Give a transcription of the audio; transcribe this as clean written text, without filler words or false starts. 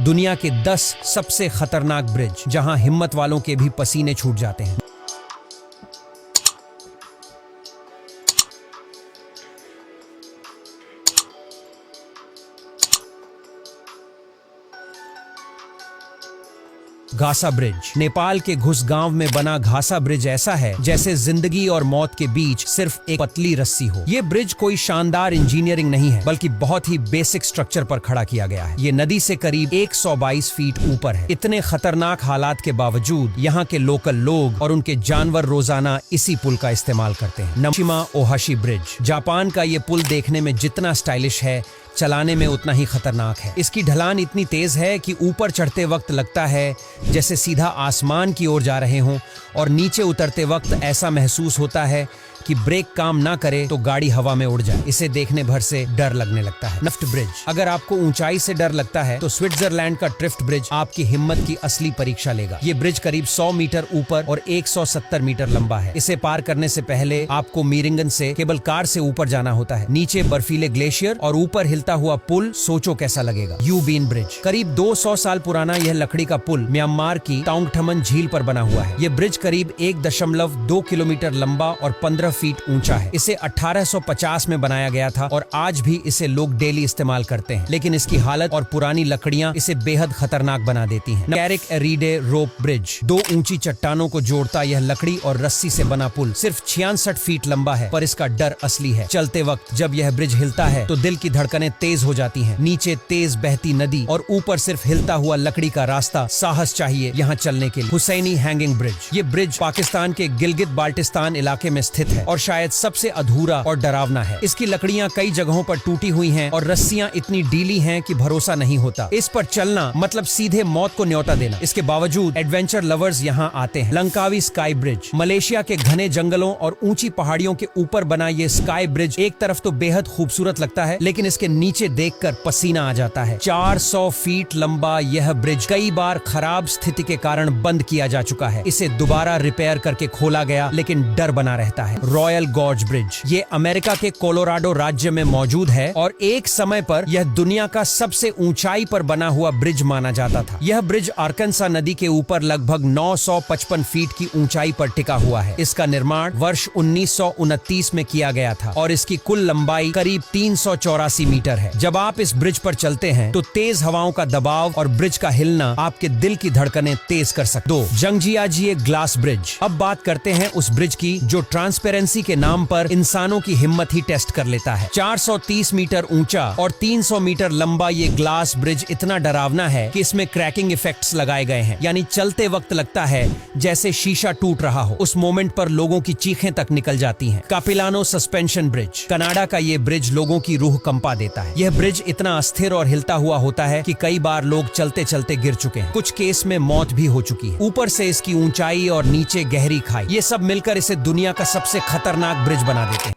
दुनिया के 10 सबसे खतरनाक ब्रिज जहां हिम्मत वालों के भी पसीने छूट जाते हैं। घासा ब्रिज। नेपाल के घुस गांव में बना घासा ब्रिज ऐसा है जैसे जिंदगी और मौत के बीच सिर्फ एक पतली रस्सी हो। ये ब्रिज कोई शानदार इंजीनियरिंग नहीं है, बल्कि बहुत ही बेसिक स्ट्रक्चर पर खड़ा किया गया है। ये नदी से करीब 122 फीट ऊपर है। इतने खतरनाक हालात के बावजूद यहाँ के लोकल लोग और उनके जानवर रोजाना इसी पुल का इस्तेमाल करते हैं। नमशिमा ओहाशी ब्रिज। जापान का ये पुल देखने में जितना स्टाइलिश है, चलाने में उतना ही खतरनाक है। इसकी ढलान इतनी तेज है कि ऊपर चढ़ते वक्त लगता है जैसे सीधा आसमान की ओर जा रहे हों, और नीचे उतरते वक्त ऐसा महसूस होता है कि ब्रेक काम ना करे तो गाड़ी हवा में उड़ जाए। इसे देखने भर से डर लगने लगता है। ट्रिफ्ट ब्रिज। अगर आपको ऊंचाई से डर लगता है तो स्विट्जरलैंड का ट्रिफ्ट ब्रिज आपकी हिम्मत की असली परीक्षा लेगा। ये ब्रिज करीब 100 मीटर ऊपर और 170 मीटर लंबा है। इसे पार करने से पहले आपको मीरिंगन से केबल कार से ऊपर जाना होता है। नीचे बर्फीले ग्लेशियर और ऊपर हिलता हुआ पुल, सोचो कैसा लगेगा। U Bein bridge. करीब 200 साल पुराना यह लकड़ी का पुल म्यांमार की तांगठमन झील पर बना हुआ है। यह ब्रिज करीब 1.2 किलोमीटर लंबा और 15 फीट ऊंचा है। इसे 1850 में बनाया गया था और आज भी इसे लोग डेली इस्तेमाल करते हैं, लेकिन इसकी हालत और पुरानी लकड़ियां इसे बेहद खतरनाक बना देती हैं। कैरिक एरिडे रोप ब्रिज। 2 ऊंची चट्टानों को जोड़ता यह लकड़ी और रस्सी से बना पुल सिर्फ 66 फीट लंबा है, पर इसका डर असली है। चलते वक्त जब यह ब्रिज हिलता है तो दिल की धड़कनें तेज हो जाती हैं। नीचे तेज बहती नदी और ऊपर सिर्फ हिलता हुआ लकड़ी का रास्ता। साहस चाहिए यहाँ चलने के लिए। Hussaini hanging bridge. ये ब्रिज पाकिस्तान के गिलगित बाल्टिस्तान इलाके में स्थित है और शायद सबसे अधूरा और डरावना है। इसकी लकड़ियां कई जगहों पर टूटी हुई हैं और रस्सियां इतनी ढीली हैं कि भरोसा नहीं होता। इस पर चलना मतलब सीधे मौत को न्योता देना। इसके बावजूद एडवेंचर लवर्स यहाँ आते हैं। Langkawi sky bridge. मलेशिया के घने जंगलों और ऊंची पहाड़ियों के ऊपर बना ये स्काई ब्रिज एक तरफ तो बेहद खूबसूरत लगता है, लेकिन इसके नीचे देखकर पसीना आ जाता है। 400 फीट लंबा यह ब्रिज कई बार खराब स्थिति के कारण बंद किया जा चुका है। इसे दोबारा रिपेयर करके खोला गया, लेकिन डर बना रहता है। Royal gorge bridge. ये अमेरिका के कोलोराडो राज्य में मौजूद है और एक समय पर यह दुनिया का सबसे ऊंचाई पर बना हुआ ब्रिज माना जाता था। यह ब्रिज आर्कनसा नदी के ऊपर लगभग 955 फीट की ऊंचाई पर टिका हुआ है। इसका निर्माण वर्ष 1929 में किया गया था और इसकी कुल लंबाई करीब 384 मीटर है। जब आप इस ब्रिज पर चलते हैं तो तेज हवाओं का दबाव और ब्रिज का हिलना आपके दिल की धड़कनें तेज कर सकते। 2. जंगजियाजिए ग्लास ब्रिज। अब बात करते हैं उस ब्रिज की जो ट्रांसपेरेंसी के नाम पर इंसानों की हिम्मत ही टेस्ट कर लेता है। 430 मीटर ऊंचा और 300 मीटर लंबा ये ग्लास ब्रिज इतना डरावना है कि इसमें क्रैकिंग इफेक्ट्स लगाए गए हैं, यानी चलते वक्त लगता है जैसे शीशा टूट रहा हो। उस मोमेंट पर लोगों की चीखें तक निकल जाती हैं। कापिलानो सस्पेंशन ब्रिज। कनाडा का ये ब्रिज लोगों की रूह कंपा देता है। यह ब्रिज इतना अस्थिर और हिलता हुआ होता है कि कई बार लोग चलते चलते गिर चुके हैं। कुछ केस में मौत भी हो चुकी है। ऊपर से इसकी ऊंचाई और नीचे गहरी खाई, ये सब मिलकर इसे दुनिया का सबसे खतरनाक ब्रिज बना देते हैं।